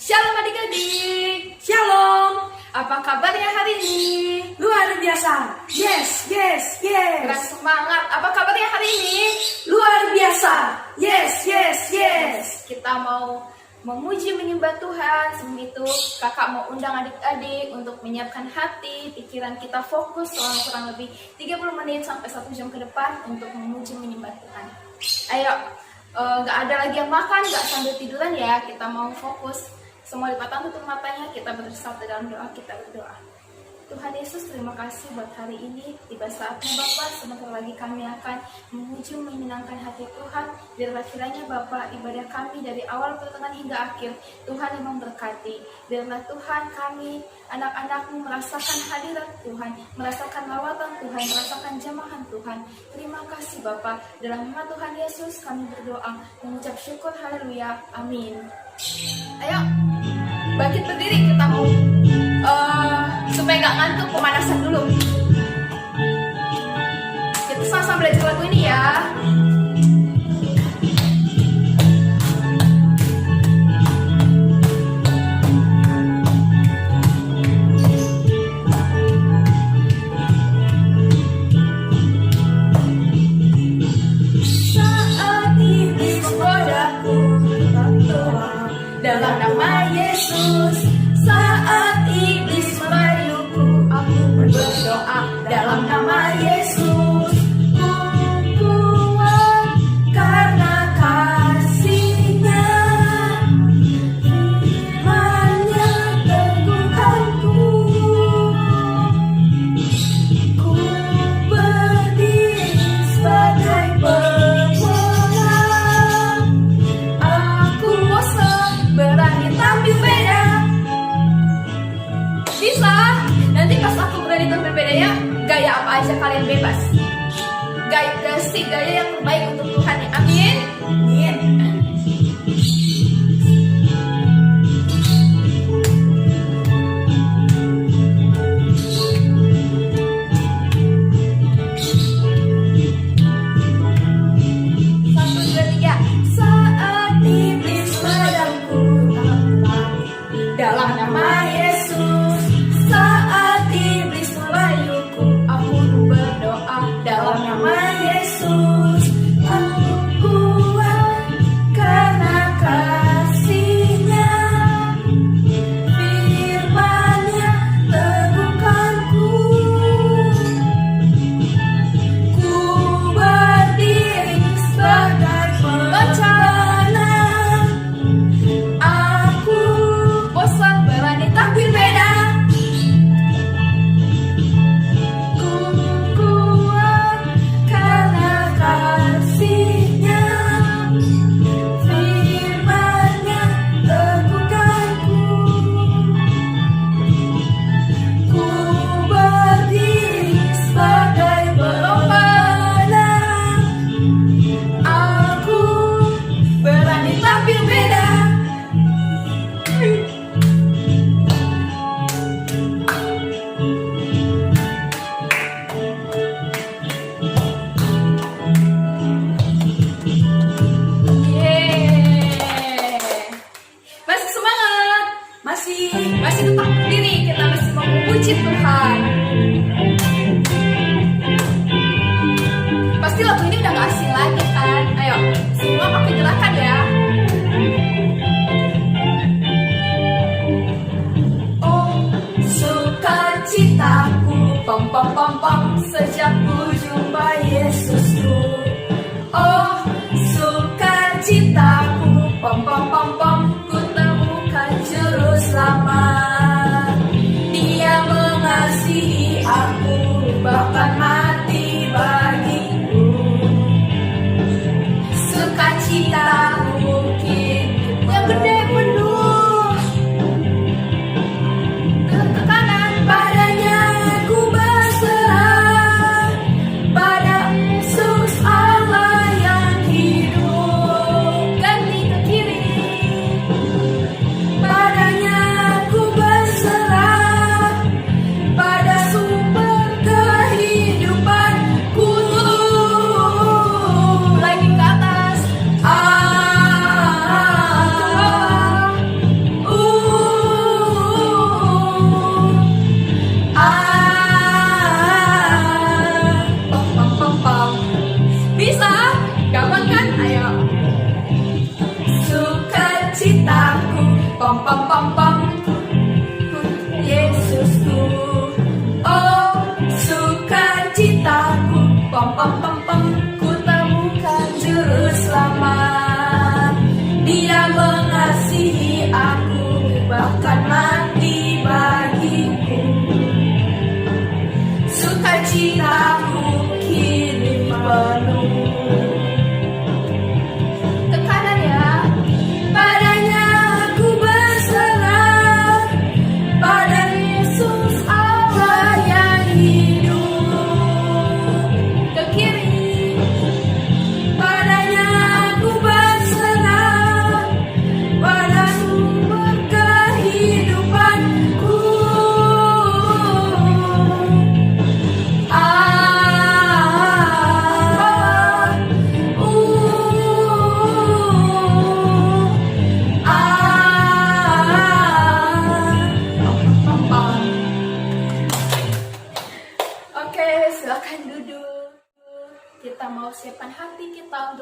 Shalom adik-adik. Shalom. Apa kabarnya hari ini? Luar biasa. Yes. Keren semangat. Apa kabarnya hari ini? Luar biasa. Yes. Kita mau memuji menyembah Tuhan. Sebelum itu kakak mau undang adik-adik untuk menyiapkan hati, pikiran kita fokus selama kurang lebih 30 menit sampai 1 jam ke depan untuk memuji menyembah Tuhan. Ayo, gak ada lagi yang makan, gak sambil tiduran ya. Kita mau fokus. Semua dipatang tutup matanya, kita bersatu dalam doa, kita berdoa. Tuhan Yesus, terima kasih buat hari ini. Tiba saatnya Bapak, sebentar lagi kami akan memuji menyenangkan hati Tuhan. Biarlah kiranya Bapak, ibadah kami dari awal pertengahan hingga akhir, Tuhan yang memberkati. Biarlah Tuhan kami, anak-anak-Mu merasakan hadirat Tuhan, merasakan lawatan Tuhan, merasakan jamahan Tuhan. Terima kasih Bapak. Dalam nama Tuhan Yesus kami berdoa, mengucap syukur, haleluya, amin. Ayo, bangkit berdiri, kita mau supaya gak ngantuk, pemanasan dulu. Kita sama-sama belajar lagu ini ya. Saat iblis menggodaku, berdoa dalam nama Yesus. Saat iblis merayuku, aku berdoa dalam nama Yesus. Ku kuat karena kasih-Nya, firman-Nya teguhkanku. Ku berdiri sebagai pemenang. Aku bosan berani tampil beda. Bisa, nanti pas aku berani tampil bedanya, gaya apa aja kalian bebas. Gaya yang terbaik untuk Tuhan ya, amin. Satu, dua, tiga. Saat iblis menghadapku, dalam nama Yesus. Saat iblis merayuku, aku berdoa dalam nama Yesus. Aku kuat karena kasih-Nya, firman-Nya teguhkanku. Ku berdiri sebagai pemenang. Aku Bosan berani tampil beda. Ku kuat karena kasih-Nya, firman-Nya teguhkanku. Ku berdiri sebagai pemenang. Aku berani tampil beda. Yeay. Masih semangat? Masih Tetap berdiri, kita masih mau memuji Tuhan. Pasti lagu ini udah gak asing lagi kan? Ayo, semua pakai gerakan ya. Oh, sukacitaku, pom pom pom pom, sejak ku jumpa Yesusku. Oh, sukacitaku, pom pom pom pom, ku temukan juru selamat. Dia mengasihi aku, bahkan mati bagiku. Sukacita mungkin yang gede penuh. Ke kanan, padanya ku berserah, pada Yesus Allah yang hidup. Ganti ke kiri.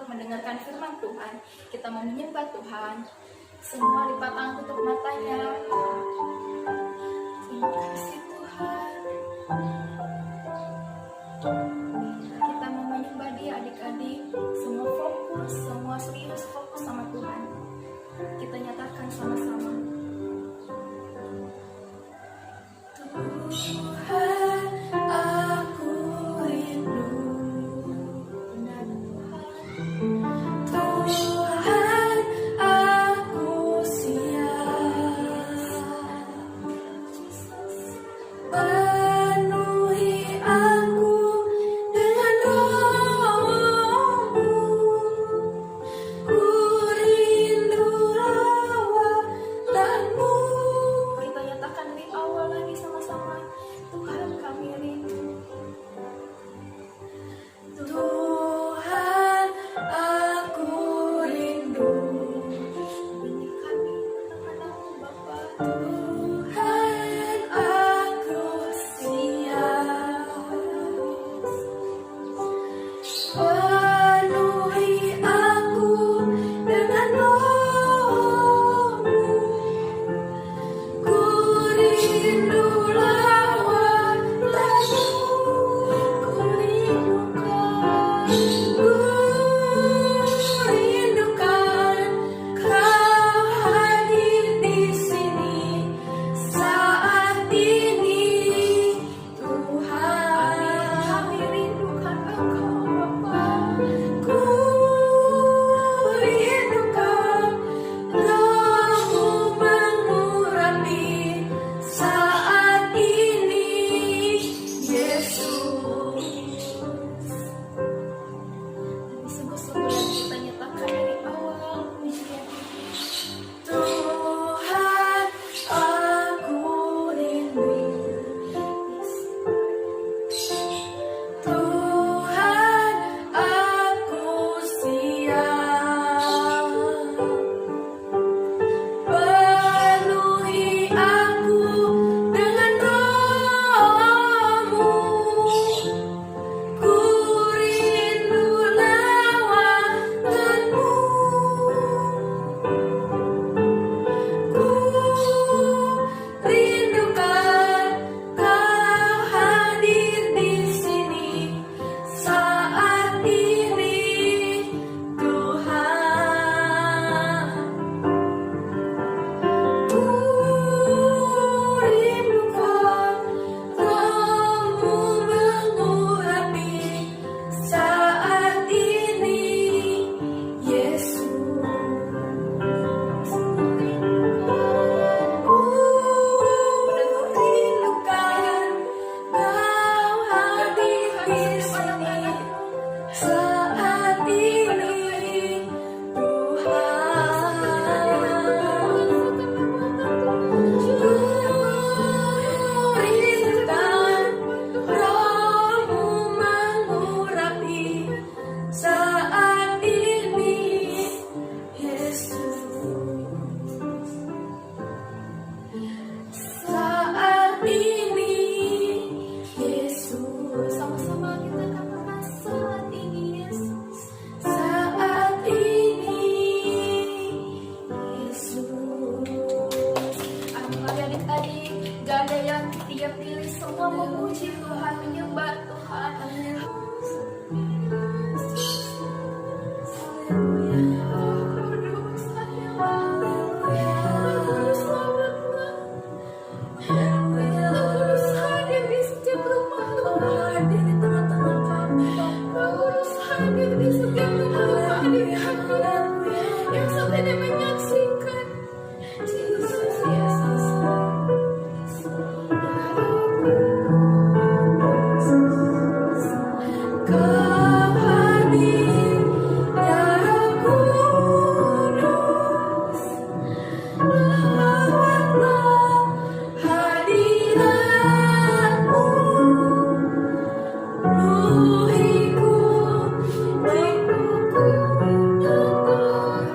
untuk mendengarkan firman Tuhan. Kita mau menyembah Tuhan. Semua lipat tangan, tutup matanya. Terima kasih Tuhan. Kita mau menyembah Dia, adik-adik. Semua fokus, semua serius fokus sama Tuhan. Kita nyatakan sama-sama. Tuhan, aku rindu. Benar Tuhan. Tuhan, aku siap. Penuhi aku dengan roh-Mu. Ku rindu lawatan-Mu. Kita nyatakan di awal lagi sama-sama. Tuhan, kami rindu. Tuhan, aku rindu. Ini kami kepadamu Bapa. Tuhan, aku siap. Penuhi aku dengan roh-Mu. Ku rindu lawatan-Mu. Ku rindukan Kau hadir di sini saat ini, Tuhan. Kami rindukan Engkau Bapa. Ku rindukan Roh-Mu mengurapi saat ini, Yesus. Sungguh-sungguh kita nyatakan dari awal pujian. Tuhan, aku rindu. Tuhan, aku siap. Penuhi aku dengan roh-Mu. Ku rindu lawatan-Mu. Ku rindukan Kau hadir di sini saat ini, Tuhan. Ku rindukan Roh-Mu mengurapi saat ini, Yesus. Ku rindukan Kau hadir di sini saat ini, Tuhan. Ku rindukan Roh-Mu mengurapi saat ini, Yesus. Saat ini, Yesus. Sama-sama kita katakan saat ini Yesus. Saat ini, Yesus. Mari adik-adik, gak ada yang tiap diri, semua memuji Tuhan, menyembah Tuhan. Kudus hadir di setiap rumah Tuhan. Hadir di tengah-tengah kami, Kudus hadir di setiap rumah adik-adik yang saat ini menyaksikan. Yesus, Yesus. Kau hadir, ya Roh Kudus. Lawatlah hadirat-Mu. Ruhiku, rinduku, Tuhan.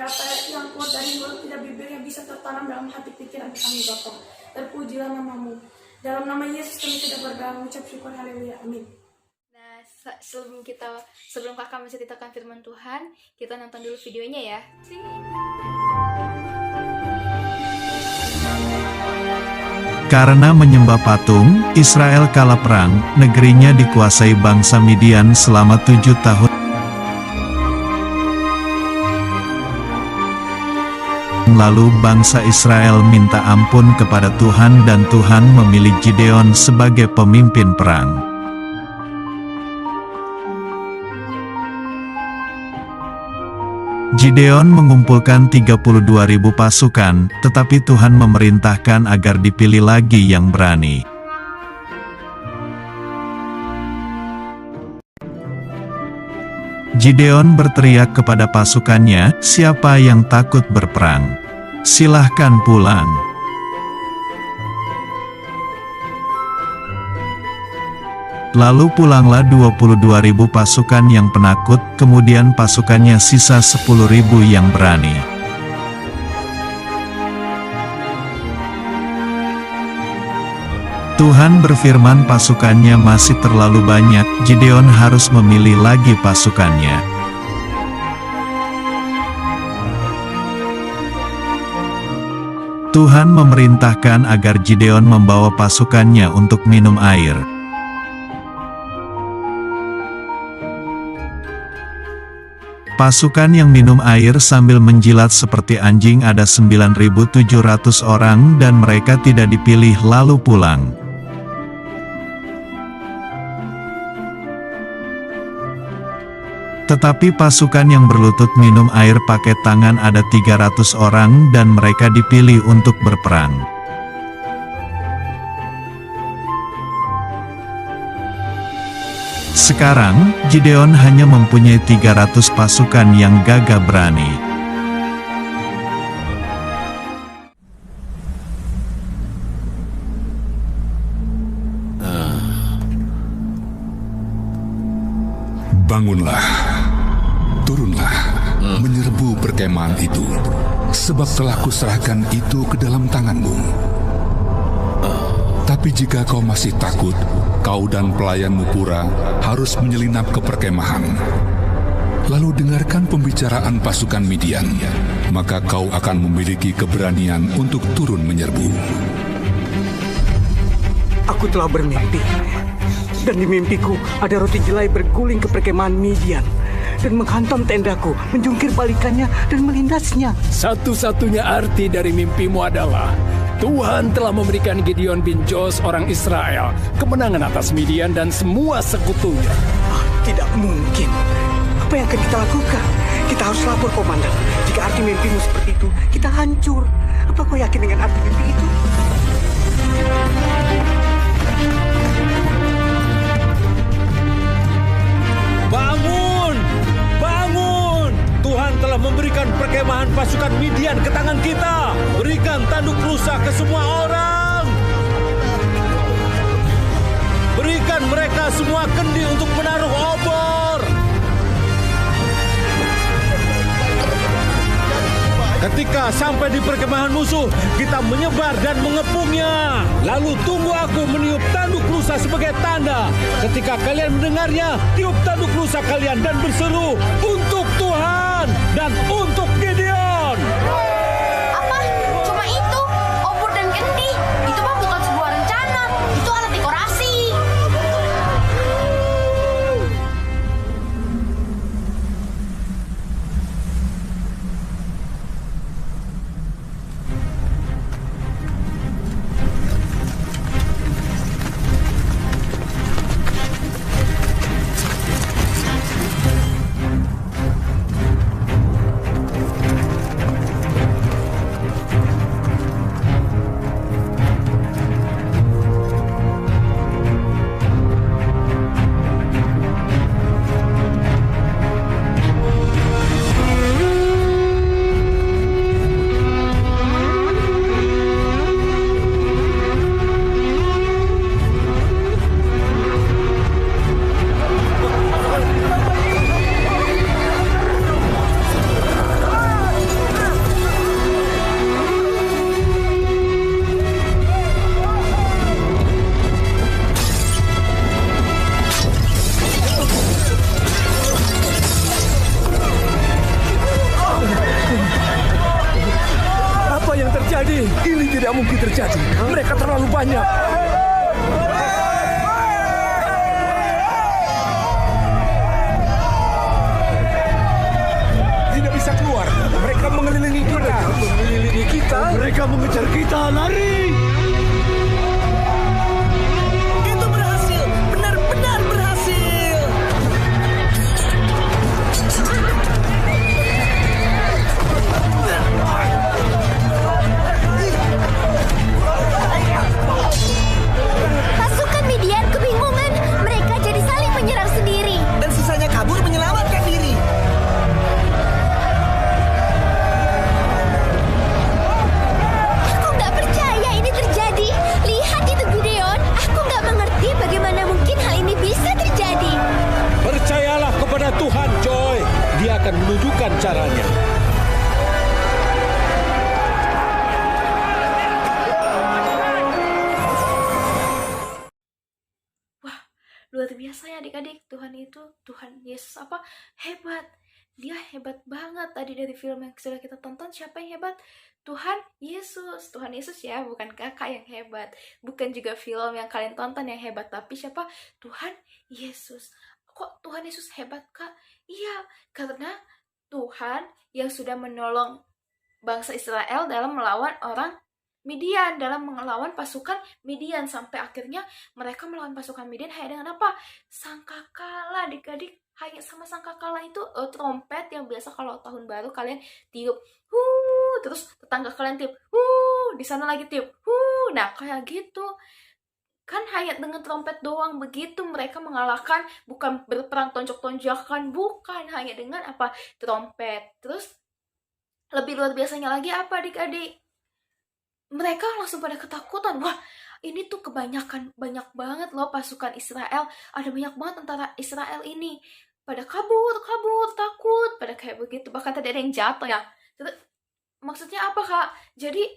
apa yang keluar dari mulut kita bibir yang bisa tertanam dalam hati pikiran kami Bapa. Terpujilah namamu. Dalam nama Yesus kami sudah berdoa mengucap syukur, haleluya, amin. Nah, sebelum kakak menceritakan firman Tuhan, kita nonton dulu videonya ya. Karena menyembah patung, Israel kalah perang, negerinya dikuasai bangsa Midian selama 7 tahun. Lalu bangsa Israel minta ampun kepada Tuhan dan Tuhan memilih Gideon sebagai pemimpin perang. Gideon mengumpulkan 32.000 pasukan, tetapi Tuhan memerintahkan agar dipilih lagi yang berani. Gideon berteriak kepada pasukannya, "Siapa yang takut berperang? Silahkan pulang." Lalu pulanglah 22.000 pasukan yang penakut, kemudian pasukannya sisa 10.000 yang berani. Tuhan berfirman pasukannya masih terlalu banyak, Gideon harus memilih lagi pasukannya. Tuhan memerintahkan agar Gideon membawa pasukannya untuk minum air. Pasukan yang minum air sambil menjilat seperti anjing ada 9.700 orang dan mereka tidak dipilih lalu pulang. Tetapi pasukan yang berlutut minum air pakai tangan ada 300 orang dan mereka dipilih untuk berperang. Sekarang, Gideon hanya mempunyai 300 pasukan yang gagah berani. Bangunlah, turunlah, menyerbu perkemahan itu, sebab telah kuserahkan itu ke dalam tanganmu. Tapi jika kau masih takut, kau dan pelayanmu Pura harus menyelinap ke perkemahan. Lalu dengarkan pembicaraan pasukan Midian, maka kau akan memiliki keberanian untuk turun menyerbu. Aku telah bermimpi, dan di mimpiku ada roti jelai berguling ke perkemahan Midian dan menghantam tendaku, menjungkir balikannya dan melindasnya. Satu-satunya arti dari mimpimu adalah Tuhan telah memberikan Gideon bin Joash orang Israel kemenangan atas Midian dan semua sekutunya. Tidak mungkin. Apa yang akan kita lakukan? Kita harus lapor komandan. Jika arti mimpimu seperti itu, kita hancur. Apa kau yakin dengan arti mimpi itu? Bangun! Bangun! Tuhan telah memberikan perkemahan pasukan Midian ke tangan kita. Berikan tanduk rusa ke semua orang. Berikan mereka semua kendi untuk menaruh obor. Ketika sampai di perkemahan musuh, kita menyebar dan mengepungnya. Lalu tunggu aku meniup tanduk rusa sebagai tanda. Ketika kalian mendengarnya, tiup tanduk rusa kalian dan berseru, "Untuk Tuhan dan untuk Gideon." Apa? Cuma itu? Obor dan kendi? Itu mah bukan sebuah rencana. Itu alat dekorasi. Ini tidak mungkin terjadi. Mereka terlalu banyak. Tidak bisa keluar. Mereka mengelilingi kita. Mereka mengejar kita, lari! Itu berhasil, benar-benar berhasil. Pasukan Midian kebingungan. Mereka jadi saling menyerang sendiri. Dan sisanya kabur menyelamatkan diri. Aku nggak percaya ini terjadi. Lihat itu, Gideon. Aku nggak mengerti bagaimana mungkin hal ini bisa terjadi. Percayalah kepada Tuhan, Joy. Dia akan menunjukkan caranya. Luar biasa ya adik-adik, Tuhan Yesus hebat. Dia hebat banget. Tadi dari film yang sudah kita tonton, siapa yang hebat? Tuhan Yesus ya, bukan kakak yang hebat, bukan juga film yang kalian tonton yang hebat, tapi siapa? Tuhan Yesus. Kok Tuhan Yesus hebat, Kak? Iya, karena Tuhan yang sudah menolong bangsa Israel dalam melawan orang Midian, dalam melawan pasukan Midian, sampai akhirnya mereka melawan pasukan Midian hanya dengan apa? Sangkakala, adik-adik. Hanya sama sangkakala itu trompet yang biasa kalau tahun baru kalian tiup, terus tetangga kalian tiup, di sana lagi tiup, nah kayak gitu. Kan hanya dengan trompet doang begitu mereka mengalahkan, bukan berperang tonjok-tonjokan, bukan, hanya dengan apa? Trompet. Terus lebih luar biasanya lagi apa, adik-adik? Mereka langsung pada ketakutan. Wah, ini tuh banyak banget loh pasukan Israel. Ada banyak banget tentara Israel ini. Pada kabur, takut. Pada kayak begitu. Bahkan tadi ada yang jatuh ya. Maksudnya apa, Kak? Jadi,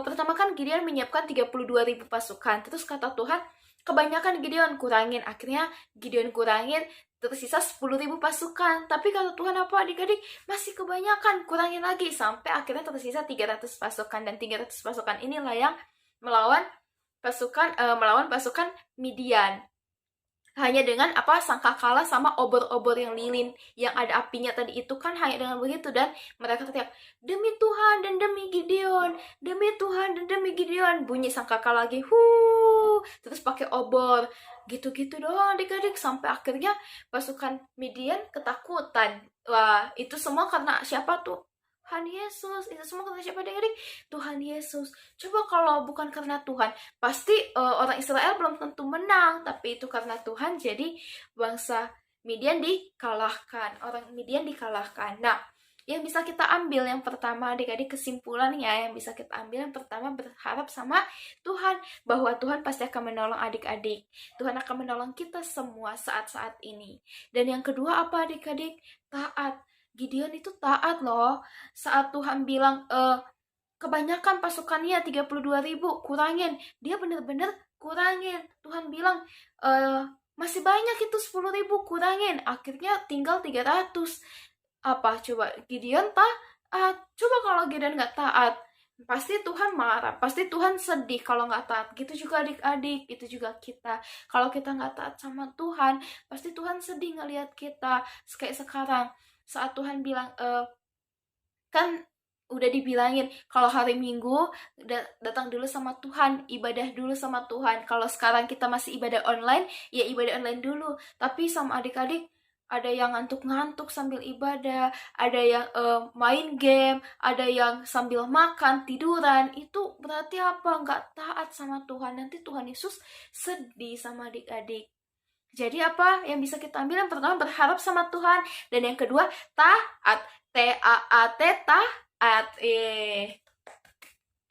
pertama kan Gideon menyiapkan 32.000 pasukan. Terus kata Tuhan, kebanyakan Gideon kurangin. Akhirnya Gideon kurangin, tersisa 10.000 pasukan. Tapi kata Tuhan apa, adik-adik? Masih kebanyakan, kurangin lagi. Sampai akhirnya tersisa 300 pasukan. Dan 300 pasukan inilah yang melawan pasukan Midian. Hanya dengan apa? Sangkakala sama obor-obor yang lilin, yang ada apinya tadi itu kan, hanya dengan begitu. Dan mereka teriak, demi Tuhan dan demi Gideon, demi Tuhan dan demi Gideon. Bunyi sangkakala lagi, terus pakai obor, gitu-gitu doang adik-adik. Sampai akhirnya pasukan Midian ketakutan. Wah, itu semua karena siapa tuh? Tuhan Yesus. Itu semua karena siapa, adik-adik? Tuhan Yesus. Coba kalau bukan karena Tuhan, pasti orang Israel belum tentu menang. Tapi itu karena Tuhan, jadi bangsa Midian dikalahkan. Orang Midian dikalahkan. Nah, yang bisa kita ambil yang pertama, adik-adik, kesimpulannya yang bisa kita ambil yang pertama, berharap sama Tuhan, bahwa Tuhan pasti akan menolong adik-adik. Tuhan akan menolong kita semua saat-saat ini. Dan yang kedua apa, adik-adik? Taat. Gideon itu taat loh. Saat Tuhan bilang kebanyakan pasukannya 32.000, kurangin. Dia bener-bener kurangin. Tuhan bilang masih banyak itu 10.000, kurangin. Akhirnya tinggal 300. Apa coba? Gideon taat. Coba kalau Gideon nggak taat, pasti Tuhan marah, pasti Tuhan sedih kalau nggak taat. Gitu juga adik-adik, itu juga kita. Kalau kita nggak taat sama Tuhan, pasti Tuhan sedih ngelihat kita. Kayak sekarang, saat Tuhan bilang, kan udah dibilangin kalau hari Minggu datang dulu sama Tuhan, ibadah dulu sama Tuhan. Kalau sekarang kita masih ibadah online, ya ibadah online dulu. Tapi sama adik-adik, ada yang ngantuk-ngantuk sambil ibadah, ada yang main game, ada yang sambil makan, tiduran. Itu berarti apa? Nggak taat sama Tuhan. Nanti Tuhan Yesus sedih sama adik-adik. Jadi apa yang bisa kita ambil? Yang pertama, berharap sama Tuhan. Dan yang kedua, taat. T-A-A-T, taat.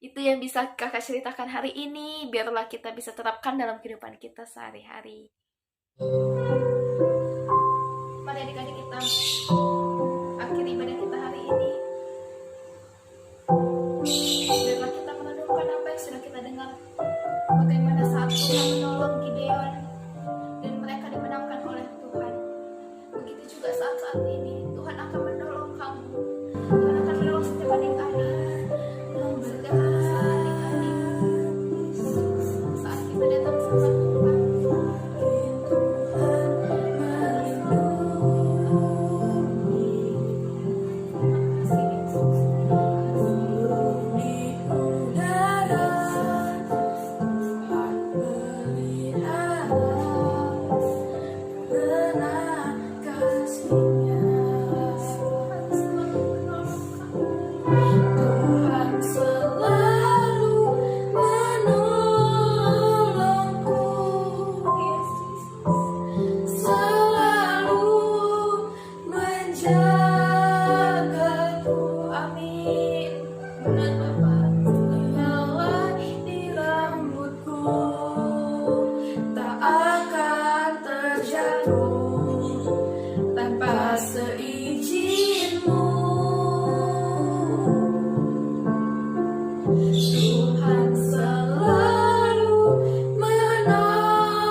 Itu yang bisa kakak ceritakan hari ini. Biarlah kita bisa terapkan dalam kehidupan kita sehari-hari. Mari adik-adik kita akhiri ibadah kita hari ini. Biarlah kita merenungkan apa yang sudah kita dengar. Bagaimana saat Tuhan menolong Gideon dan mereka dimenangkan oleh Tuhan. Begitu juga saat-saat ini Tuhan akan menolong kamu. Tuhan akan menolong setiap adik-adik. Setiap adik-adik. Nyala di rambutku tak akan terjatuh tanpa seizin-Mu. Tuhan selalu menolongku,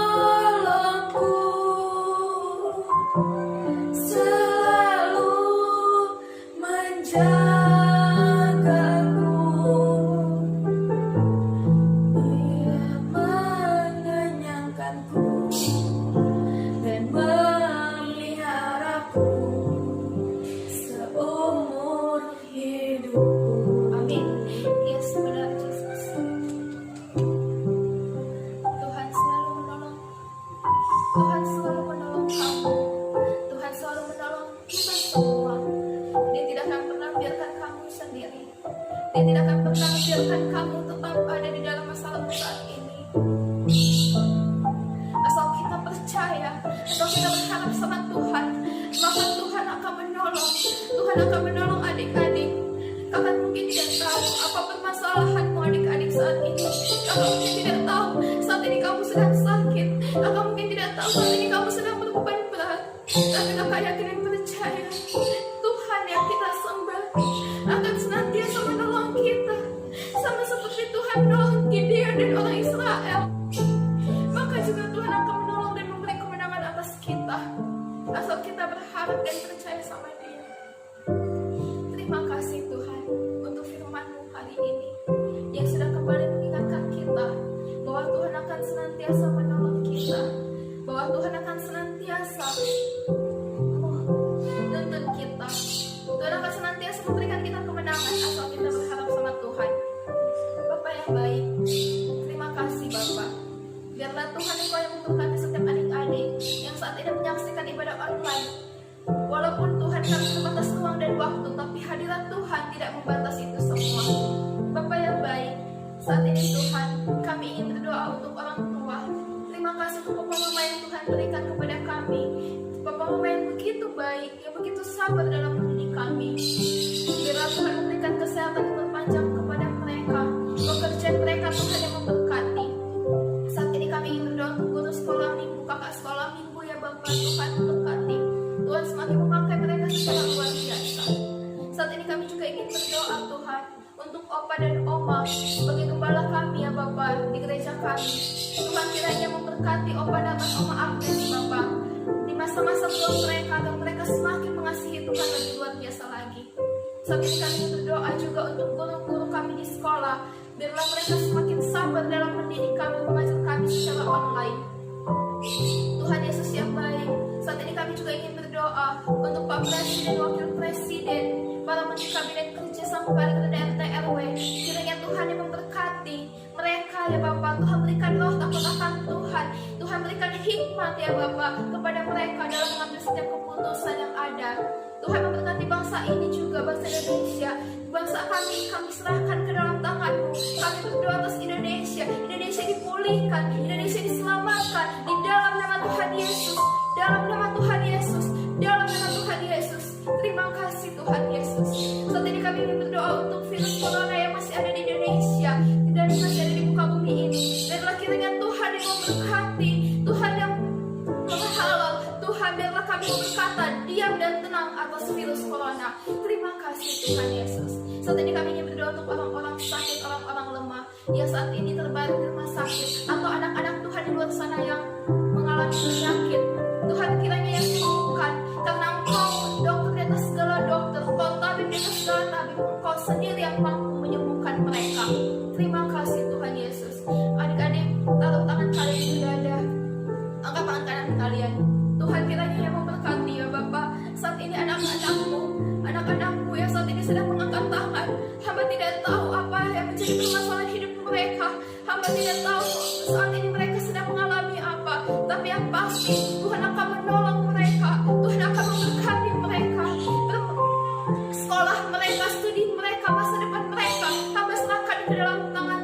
selalu menjagaku. Ia mengenyangkanku dan memeliharaku seumur hidupku. Amin. Yes, benar Yesus. Tuhan selalu menolong. Tuhan selalu menolong kamu. Tuhan selalu menolong kita semua. Dia tidak akan pernah biarkan kamu sendiri. Dia tidak akan pernah biarkan kamu tetap ada di dalam masalahmu saat ini. Asal kita percaya, asal kita berharap sama Tuhan, maka Tuhan akan menolong. Tuhan akan menolong adik-adik. Kakak mungkin tidak tahu apa permasalahanmu adik-adik saat ini. Kakak mungkin tidak tahu saat ini kamu sedang sakit. Kakak mungkin tidak tahu saat ini kamu sedang berbeban berat. Tapi kakak yakin dan percaya Tuhan yang kita sembah akan senantiasa menolong kita, sama seperti Tuhan menolong Gideon dan orang Israel. Maka juga Tuhan akan menolong dan memberi kemenangan atas kita, asal kita berharap dan percaya sama Dia. Terima kasih Tuhan untuk firman-Mu hari ini yang sudah kembali mengingatkan kita bahwa Tuhan akan senantiasa menolong kita, bahwa Tuhan akan senantiasa menuntun kita. Tuhan akan senantiasa memberikan kita kemenangan asal kita berharap sama Tuhan. Bapa yang baik, terima kasih Bapa. Biarlah Tuhan Engkau yang memberkati setiap adik-adik yang saat ini menyaksikan ibadah online. Walaupun Tuhan kami terbatas ruang dan waktu, tapi hadirat Tuhan tidak membatasi itu semua. Bapa yang baik, saat ini Tuhan kami ingin berdoa untuk orang tua. Terima kasih untuk Bapak Mama yang Tuhan berikan kepada kami. Bapak Mama yang begitu baik, yang begitu sabar dalam mendidik kami. Biarlah Tuhan memberikan kesehatan yang berpanjang kepada mereka. Pekerjaan mereka Tuhan yang memberkati. Saat ini kami ingin berdoa untuk guru sekolah minggu, kakak sekolah minggu ya Bapak, Tuhan memberkati. Tuhan semakin memakai mereka secara luar biasa. Saat ini kami juga ingin berdoa Tuhan untuk Opa dan Oma sebagai gembala kami ya Bapak di gereja kami. Tuhan kiranya memberkati Opa dan Oma Agnes Bapak di masa-masa tua mereka, agar mereka semakin mengasihi Tuhan lebih luar biasa lagi. Saat ini kami berdoa juga untuk guru-guru kami di sekolah. Biarlah mereka semakin sabar dalam mendidik kami, mengajar kami secara online. Tuhan Yesus yang baik, saat ini kami juga ingin berdoa untuk Pak Presiden, Wakil Presiden, para menteri kabinet kerja sampai balik ke RT RW. Kiranya Tuhan yang memberkati mereka ya Bapak. Tuhan berikan roh takut akan Tuhan. Tuhan berikan hikmat ya Bapak kepada mereka dalam mengambil setiap keputusan yang ada. Tuhan memberkati bangsa ini juga, bangsa Indonesia. Bangsa kami serahkan ke dalam tangan-Mu. Kami berdoa atas Indonesia. Indonesia dipulihkan, Indonesia diselamatkan di dalam nama Tuhan Yesus. Dalam nama Tuhan Yesus. Dalam nama Tuhan Yesus. Terima kasih Tuhan Yesus. Saat ini kami ingin berdoa untuk virus corona yang masih ada di Indonesia dan masih ada di muka bumi ini. Biarlah kiranya Tuhan yang memberkati, Tuhan yang menghalal, Tuhan biarlah kami berkata diam dan tenang atas virus corona. Terima kasih Tuhan Yesus. Saat ini kami ingin berdoa untuk orang-orang sakit, orang-orang lemah yang saat ini terbaring di rumah sakit, atau anak-anak Tuhan di luar sana yang mengalami penyakit. Tuhan kiranya yang sembuhkan, karena Engkau dokter di atas segala dokter, Engkau tabib di atas segala tabib, Engkau sendiri yang mampu menyembuhkan mereka. Terima kasih Tuhan Yesus. Adik-adik, taruh tangan kalian di dada, angkat tangan kanan kalian. Tuhan kiranya yang memberkati ya Bapak. Saat ini anak-anakmu yang saat ini sedang mengangkat tangan, hamba tidak tahu apa yang menjadi permasalahan hidup mereka. Hamba tidak tahu saat ini mereka sedang mengalami apa, tapi yang pasti Tuhan akan menolong mereka. Tuhan akan memberkati mereka. Sekolah mereka, studi mereka, masa depan mereka, hamba serahkan ke dalam tangan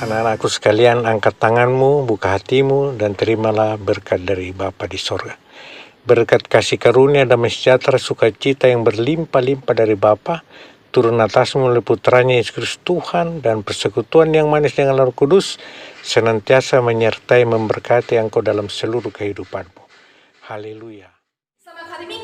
Anak-anakku sekalian, angkat tanganmu, buka hatimu, dan terimalah berkat dari Bapa di sorga. Berkat kasih karunia, damai sejahtera, sukacita yang berlimpah-limpah dari Bapa turun atasmu oleh putranya Yesus Kristus Tuhan, dan persekutuan yang manis dengan Roh Kudus senantiasa menyertai memberkati engkau dalam seluruh kehidupanmu. Haleluya. Selamat hari Minggu.